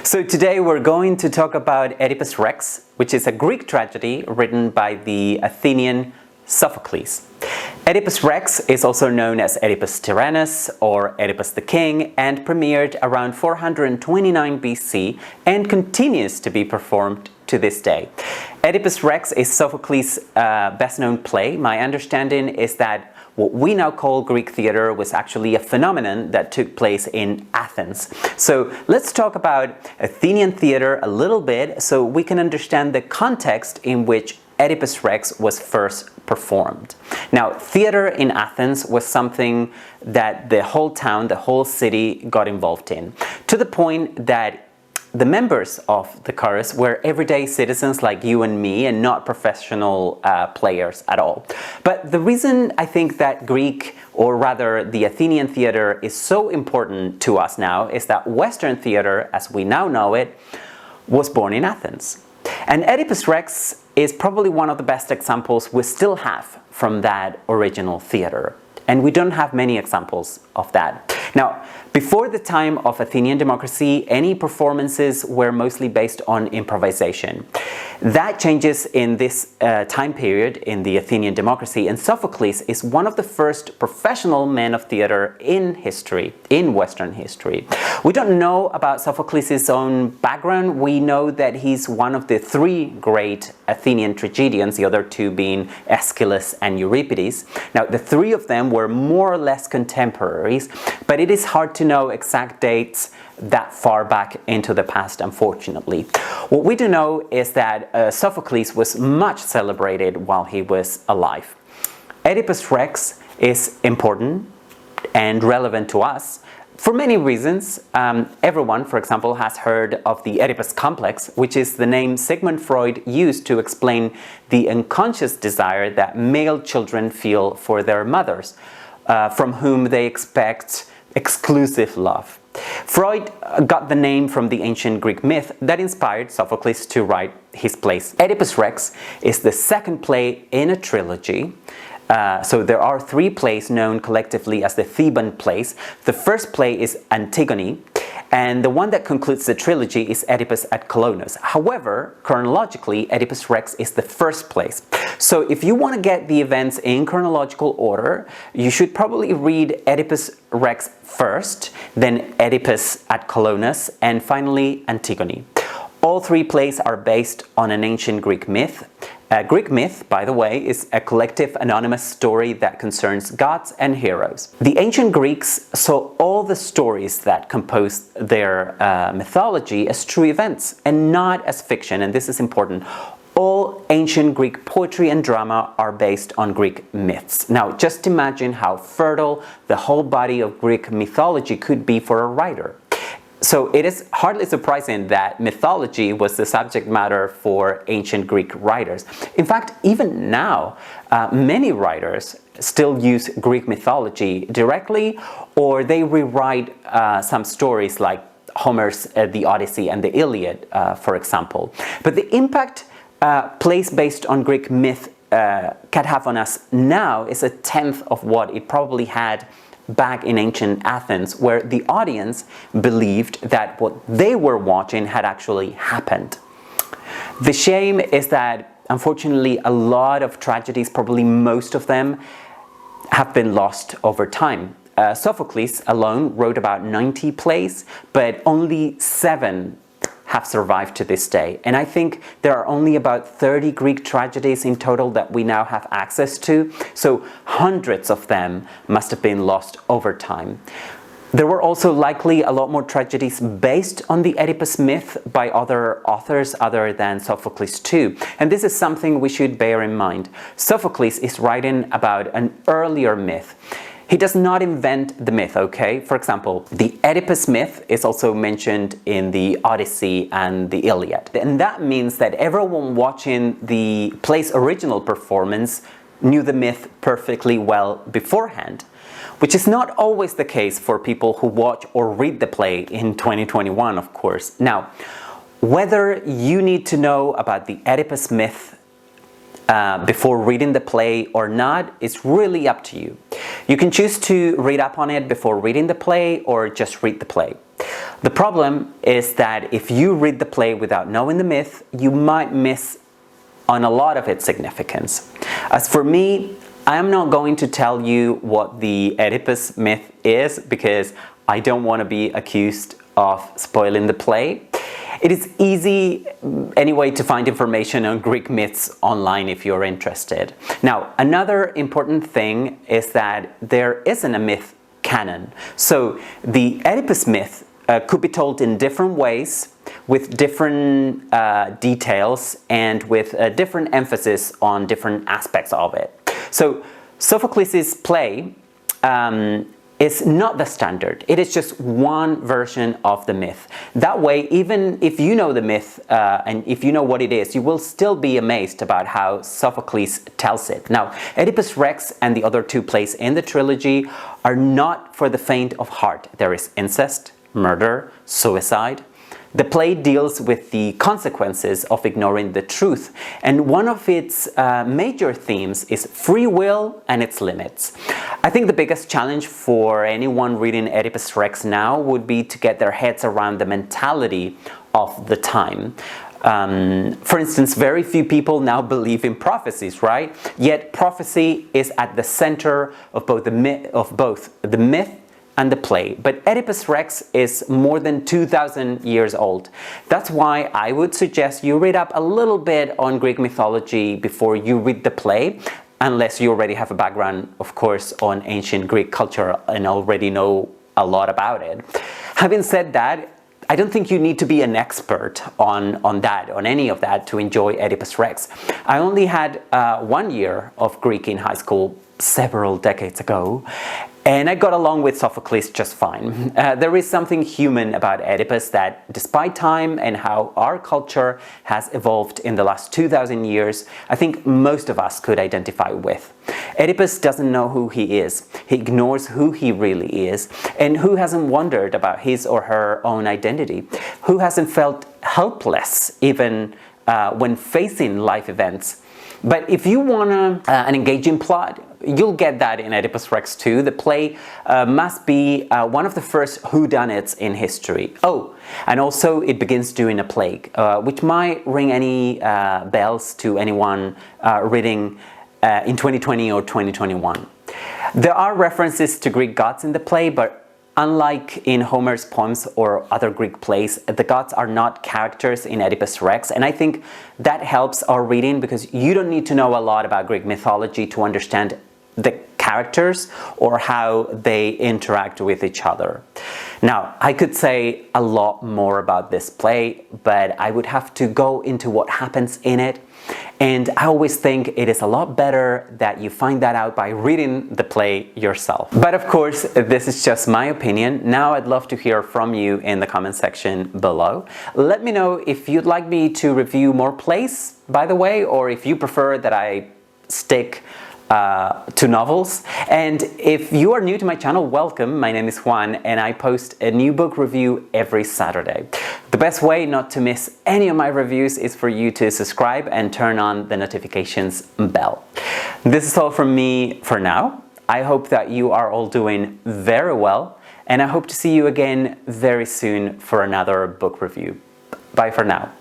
So today we're going to talk about Oedipus Rex, which is a Greek tragedy written by the Athenian Sophocles. Oedipus Rex is also known as Oedipus Tyrannus or Oedipus the King and premiered around 429 BC and continues to be performed to this day. Oedipus Rex is Sophocles' best-known play. My understanding is that what we now call Greek theater was actually a phenomenon that took place in Athens. So let's talk about Athenian theater a little bit so we can understand the context in which Oedipus Rex was first performed. Now, theater in Athens was something that the whole town, the whole city got involved in, to the point that the members of the chorus were everyday citizens like you and me and not professional players at all. But the reason I think that Greek, or rather the Athenian theater, is so important to us now is that Western theater, as we now know it, was born in Athens. And Oedipus Rex is probably one of the best examples we still have from that original theater. And we don't have many examples of that. Now, before the time of Athenian democracy, any performances were mostly based on improvisation. That changes in this time period in the Athenian democracy, and Sophocles is one of the first professional men of theater in history, in Western history. We don't know about Sophocles' own background. We know that he's one of the three great Athenian tragedians, the other two being Aeschylus and Euripides. Now, the three of them were more or less contemporaries, but it is hard to know exact dates that far back into the past, unfortunately. What we do know is that Sophocles was much celebrated while he was alive. Oedipus Rex is important and relevant to us for many reasons. Everyone, for example, has heard of the Oedipus complex, which is the name Sigmund Freud used to explain the unconscious desire that male children feel for their mothers, from whom they expect exclusive love. Freud got the name from the ancient Greek myth that inspired Sophocles to write his plays. Oedipus Rex is the second play in a trilogy. So there are three plays known collectively as the Theban plays. The first play is Antigone, and the one that concludes the trilogy is Oedipus at Colonus. However, chronologically, Oedipus Rex is the first play. So if you want to get the events in chronological order, you should probably read Oedipus Rex first, then Oedipus at Colonus, and finally Antigone. All three plays are based on an ancient Greek myth. Greek myth, by the way, is a collective anonymous story that concerns gods and heroes. The ancient Greeks saw all the stories that composed their mythology as true events and not as fiction, and this is important. All ancient Greek poetry and drama are based on Greek myths. Now, just imagine how fertile the whole body of Greek mythology could be for a writer. So it is hardly surprising that mythology was the subject matter for ancient Greek writers. In fact, even now, many writers still use Greek mythology directly, or they rewrite some stories like Homer's The Odyssey and the Iliad, for example. But the impact plays based on Greek myth can have on us now is a tenth of what it probably had back in ancient Athens, where the audience believed that what they were watching had actually happened. The shame is that, unfortunately, a lot of tragedies, probably most of them, have been lost over time. Sophocles alone wrote about 90 plays, but only 7 have survived to this day. And I think there are only about 30 Greek tragedies in total that we now have access to, so hundreds of them must have been lost over time. There were also likely a lot more tragedies based on the Oedipus myth by other authors other than Sophocles too. And this is something we should bear in mind. Sophocles is writing about an earlier myth. He does not invent the myth, okay? For example, the Oedipus myth is also mentioned in the Odyssey and the Iliad. And that means that everyone watching the play's original performance knew the myth perfectly well beforehand, which is not always the case for people who watch or read the play in 2021, of course. Now, whether you need to know about the Oedipus myth before reading the play or not is really up to you. You can choose to read up on it before reading the play or just read the play. The problem is that if you read the play without knowing the myth, you might miss on a lot of its significance. As for me, I am not going to tell you what the Oedipus myth is because I don't want to be accused of spoiling the play. It is easy anyway to find information on Greek myths online if you're interested. Now, another important thing is that there isn't a myth canon. So the Oedipus myth could be told in different ways, with different details and with a different emphasis on different aspects of it. So Sophocles' play is not the standard. It is just one version of the myth. That way, even if you know the myth and if you know what it is, you will still be amazed about how Sophocles tells it. Now, Oedipus Rex and the other two plays in the trilogy are not for the faint of heart. There is incest, murder, suicide. The play deals with the consequences of ignoring the truth, and one of its major themes is free will and its limits. I think the biggest challenge for anyone reading Oedipus Rex now would be to get their heads around the mentality of the time. For instance, very few people now believe in prophecies, right? Yet prophecy is at the center of both the myth and the play. But Oedipus Rex is more than 2,000 years old. That's why I would suggest you read up a little bit on Greek mythology before you read the play, unless you already have a background, of course, on ancient Greek culture and already know a lot about it. Having said that, I don't think you need to be an expert on any of that to enjoy Oedipus Rex. I only had 1 year of Greek in high school several decades ago, and I got along with Sophocles just fine. There is something human about Oedipus that, despite time and how our culture has evolved in the last 2,000 years, I think most of us could identify with. Oedipus doesn't know who he is. He ignores who he really is. And who hasn't wondered about his or her own identity? Who hasn't felt helpless even when facing life events? But if you want an engaging plot, you'll get that in Oedipus Rex 2. The play must be one of the first whodunits in history. Oh, and also it begins during a plague, which might ring any bells to anyone reading in 2020 or 2021. There are references to Greek gods in the play, but unlike in Homer's poems or other Greek plays, the gods are not characters in Oedipus Rex, and I think that helps our reading because you don't need to know a lot about Greek mythology to understand the characters or how they interact with each other. Now, I could say a lot more about this play, but I would have to go into what happens in it. And I always think it is a lot better that you find that out by reading the play yourself. But of course, this is just my opinion. Now I'd love to hear from you in the comment section below. Let me know if you'd like me to review more plays, by the way, or if you prefer that I stick to novels. And if you are new to my channel, welcome. My name is Juan and I post a new book review every Saturday. The best way not to miss any of my reviews is for you to subscribe and turn on the notifications bell. This is all from me for now. I hope that you are all doing very well, and I hope to see you again very soon for another book review. Bye for now.